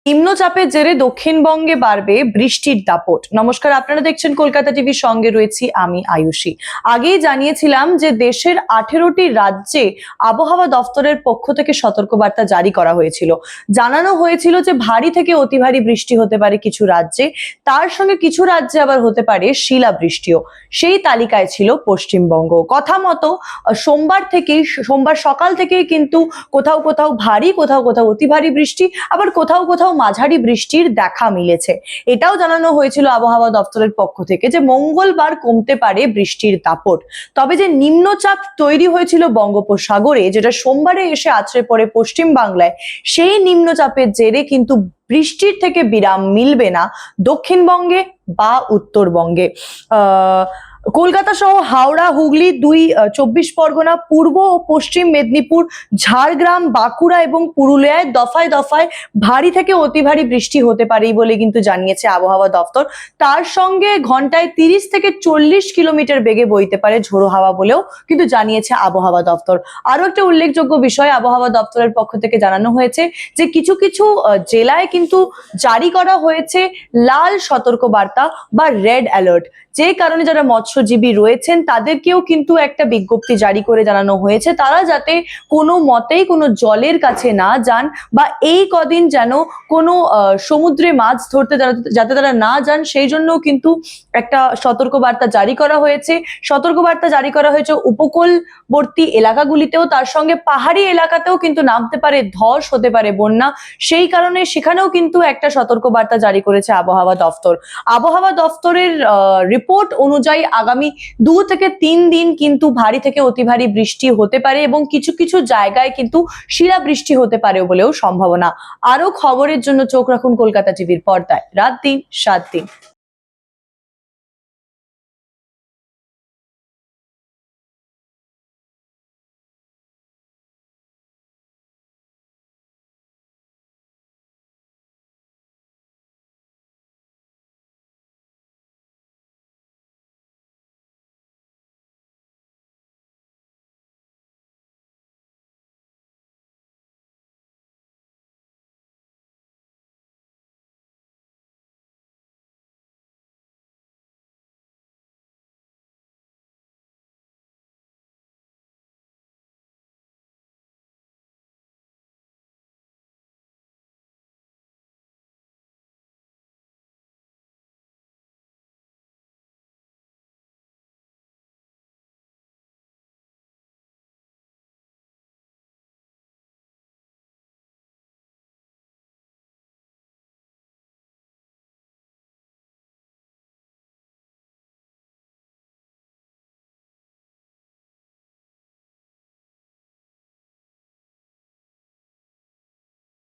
নিম্নচাপের জেরে দক্ষিণবঙ্গে বাড়বে বৃষ্টির দাপট। নমস্কার, আপনারা দেখছেন কলকাতা টিভির সঙ্গে রয়েছি আমি আয়ুষী। আগেই জানিয়েছিলাম যে দেশের 18টি রাজ্যে আবহাওয়া দফতরের পক্ষ থেকে সতর্কবার্তা জারি করা হয়েছিল। জানানো হয়েছিল যে ভারী থেকে অতি ভারী বৃষ্টি হতে পারে কিছু রাজ্যে, তার সঙ্গে কিছু রাজ্যে আবার হতে পারে শিলাবৃষ্টিও। সেই তালিকায় ছিল পশ্চিমবঙ্গ। কথা মতো সোমবার সকাল থেকেই কিন্তু কোথাও কোথাও ভারী, কোথাও কোথাও অতি ভারী বৃষ্টি, আবার কোথাও কোথাও মাঝারি বৃষ্টির দেখা মিলেছে। এটাও জানানো হয়েছিল আবহাওয়া দপ্তরের পক্ষ থেকে যে মঙ্গলবার কমতে পারে বৃষ্টির দাপট। তবে যে নিম্নচাপ তৈরি হয়েছিল বঙ্গোপসাগরে, যেটা সোমবারে এসে আছড়ে পড়ে পশ্চিম বাংলায়, সেই নিম্নচাপের জেরে কিন্তু বৃষ্টির থেকে বিরাম মিলবে না দক্ষিণবঙ্গে বা উত্তরবঙ্গে। কলকাতা সহ হাওড়া, হুগলি, 24 পরগনা, পূর্ব ও পশ্চিম মেদিনীপুর, ঝাড়গ্রাম, বাঁকুড়া এবং পুরুলিয়ায় দফায় দফায় ভারী থেকে অতি ভারী বৃষ্টি হতে পারে বলে কিন্তু জানিয়েছে আবহাওয়া দপ্তর। তার সঙ্গে ঘন্টায় 30 থেকে 40 কিলোমিটার বেগে বইতে পারে ঝোড়ো হাওয়া বলেও কিন্তু জানিয়েছে আবহাওয়া দপ্তর। আরো একটা উল্লেখযোগ্য বিষয় আবহাওয়া দপ্তরের পক্ষ থেকে জানানো হয়েছে যে কিছু কিছু জেলায় কিন্তু জারি করা হয়েছে লাল সতর্কবার্তা বা রেড অ্যালার্ট। যে কারণে যারা মৎস্যজীবী রয়েছেন তাদেরকেও কিন্তু একটা বিজ্ঞপ্তি জারি করে জানানো হয়েছে তারা যাতে কোনো মতেই কোনো জলের কাছে না যান, বা এই কদিন যেন কোনো সমুদ্রে মাছ ধরতে যাতে তারা না যান, সেই জন্যও কিন্তু একটা সতর্কবার্তা জারি করা হয়েছে। সতর্কবার্তা জারি করা হয়েছে উপকূলবর্তী এলাকাগুলিতেও, তার সঙ্গে পাহাড়ি এলাকাতেও কিন্তু নামতে পারে ধস, হতে পারে বন্যা। সেই কারণে সেখানেও কিন্তু একটা সতর্কবার্তা জারি করেছে আবহাওয়া দফতর। আবহাওয়া দফতরের রিপোর্ট অনুযায়ী আগামী 2 থেকে 3 দিন কিন্তু ভারী থেকে অতি ভারী বৃষ্টি হতে পারে এবং কিছু কিছু জায়গায় কিন্তু শিলাবৃষ্টি হতে পারে বলেও সম্ভাবনা। আরো খবরের জন্য চোখ রাখুন কলকাতা টিভির পর্দায়। রাত দিন 7 দিন।